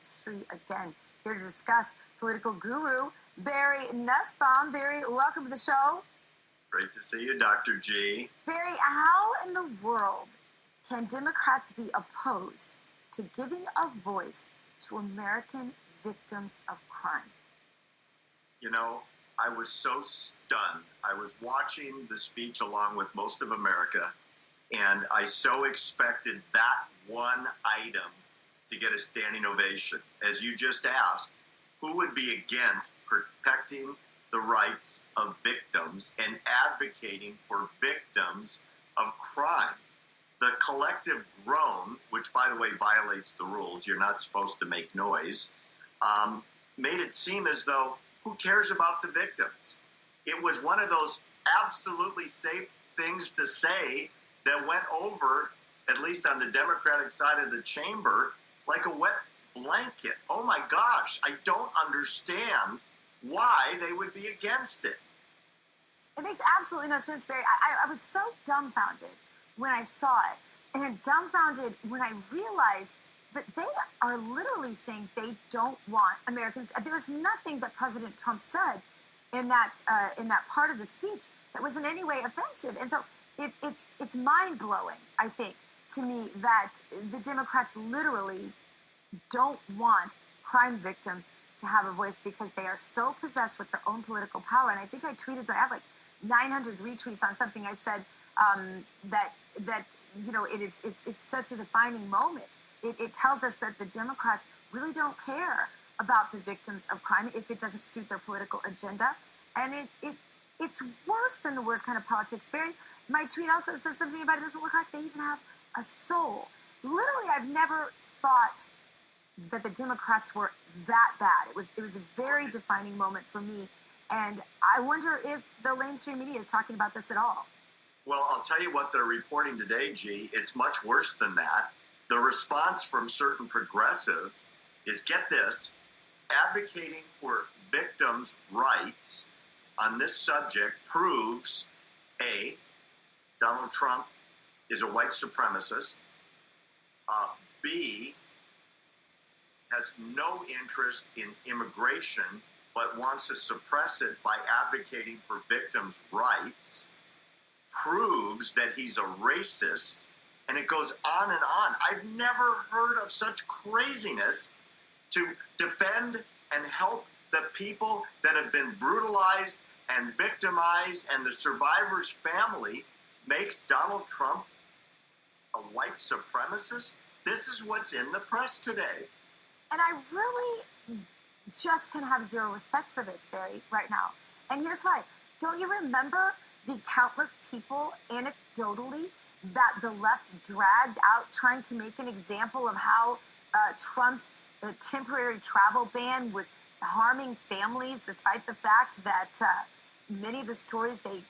history again. Here to discuss political guru Barry Nussbaum. Barry, welcome to the show. Great to see you, Dr. G. Barry, how in the world can Democrats be opposed to giving a voice to American victims of crime? You know, I was so stunned. I was watching the speech along with most of America, and I so expected that one item to get a standing ovation. As you just asked, who would be against protecting the rights of victims and advocating for victims of crime? The collective groan, which, by the way, violates the rules, you're not supposed to make noise, made it seem as though, who cares about the victims? It was one of those absolutely safe things to say that went over, at least on the Democratic side of the chamber, like a wet blanket. Oh my gosh, I don't understand why they would be against it. It makes absolutely no sense, Barry. I was so dumbfounded when I saw it, and dumbfounded when I realized that they are literally saying they don't want Americans. There was nothing that President Trump said in that part of the speech that was in any way offensive. And so it's mind-blowing, I think, to me, that the Democrats literally don't want crime victims to have a voice because they are so possessed with their own political power. And I think I tweeted, I had like 900 retweets on something I said that you know, it's such a defining moment. It tells us that the Democrats really don't care about the victims of crime if it doesn't suit their political agenda. And it's worse than the worst kind of politics. Barry, my tweet also says something about it doesn't look like they even have a soul. Literally, I've never thought that the Democrats were that bad. It was a very defining moment for me. And I wonder if the mainstream media is talking about this at all. Well, I'll tell you what they're reporting today, G. It's much worse than that. The response from certain progressives is, get this, advocating for victims' rights on this subject proves, A, Donald Trump is a white supremacist, B, has no interest in immigration but wants to suppress it by advocating for victims' rights, proves that he's a racist, and it goes on and on. I've never heard of such craziness to defend and help the people that have been brutalized and victimized, and the survivor's family makes Donald Trump a white supremacist. This is what's in the press today. And I really just can have zero respect for this, Barry, right now. And here's why. Don't you remember the countless people, anecdotally, that the left dragged out trying to make an example of how Trump's temporary travel ban was harming families, despite the fact that many of the stories they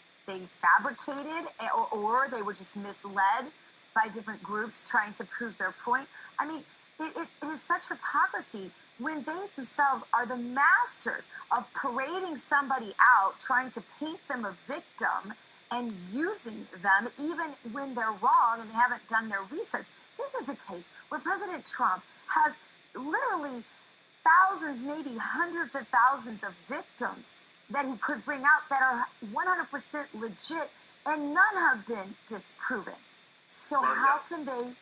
fabricated or they were just misled by different groups trying to prove their point? I mean, it is such hypocrisy when they themselves are the masters of parading somebody out, trying to paint them a victim, and using them even when they're wrong and they haven't done their research. This is a case where President Trump has literally thousands, maybe hundreds of thousands of victims that he could bring out that are 100% legit, and none have been disproven. So how can they...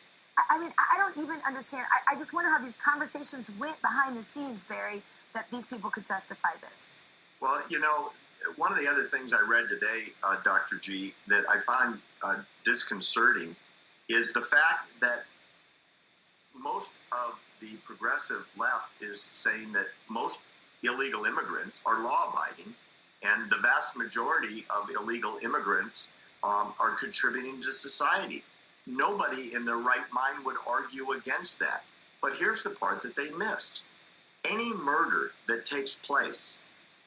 I mean, I don't even understand. I just wonder how these conversations went behind the scenes, Barry, that these people could justify this. Well, you know, one of the other things I read today, Dr. G, that I find disconcerting is the fact that most of the progressive left is saying that most illegal immigrants are law-abiding, and the vast majority of illegal immigrants are contributing to society. Nobody in their right mind would argue against that. But here's the part that they missed. Any murder that takes place,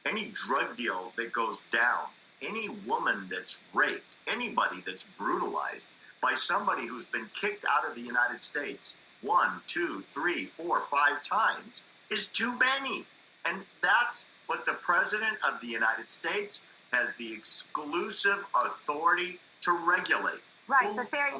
any drug deal that goes down, any woman that's raped, anybody that's brutalized by somebody who's been kicked out of the United States 1, 2, 3, 4, 5 times is too many. And that's what the President of the United States has the exclusive authority to regulate. Right, but Barry,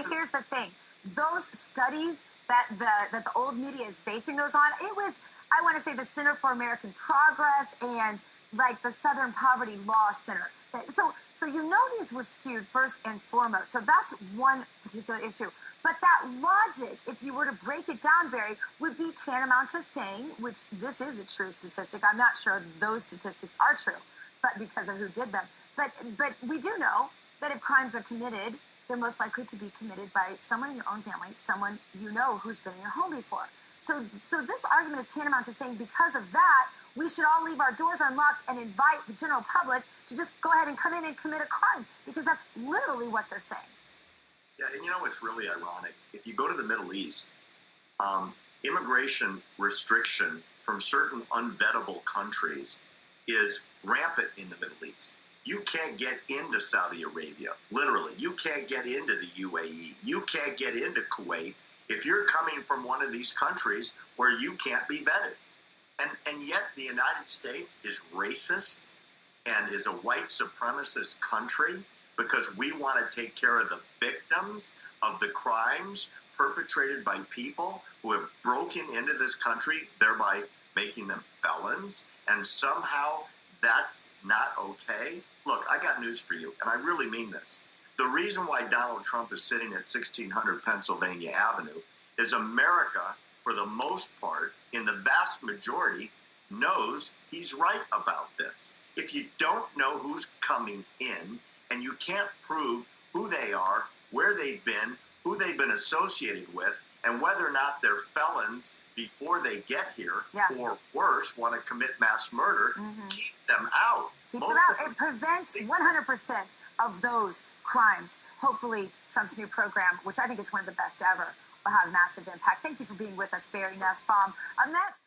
here's the thing. Those studies that the old media is basing those on. It was, I want to say, the Center for American Progress and like the Southern Poverty Law Center. So you know these were skewed first and foremost. So that's one particular issue. But that logic, if you were to break it down, Barry, would be tantamount to saying, which this is a true statistic. I'm not sure those statistics are true, but because of who did them. But we do know that if crimes are committed, they're most likely to be committed by someone in your own family, someone you know who's been in your home before. So this argument is tantamount to saying because of that, we should all leave our doors unlocked and invite the general public to just go ahead and come in and commit a crime, because that's literally what they're saying. Yeah, and you know what's really ironic? If you go to the Middle East, immigration restriction from certain unvettable countries is rampant in the Middle East. You can't get into Saudi Arabia, literally. You can't get into the UAE. You can't get into Kuwait if you're coming from one of these countries where you can't be vetted. And yet the United States is racist and is a white supremacist country because we want to take care of the victims of the crimes perpetrated by people who have broken into this country, thereby making them felons, and somehow that's not okay. Look, I got news for you, and I really mean this. The reason why Donald Trump is sitting at 1600 Pennsylvania Avenue is America, for the most part, in the vast majority, knows he's right about this. If you don't know who's coming in and you can't prove who they are, where they've been, who they've been associated with, and whether or not they're felons before they get here, or worse, want to commit mass murder, keep them out. Keep them out. It prevents 100% of those crimes. Hopefully, Trump's new program, which I think is one of the best ever, will have massive impact. Thank you for being with us, Barry Nussbaum. Up next...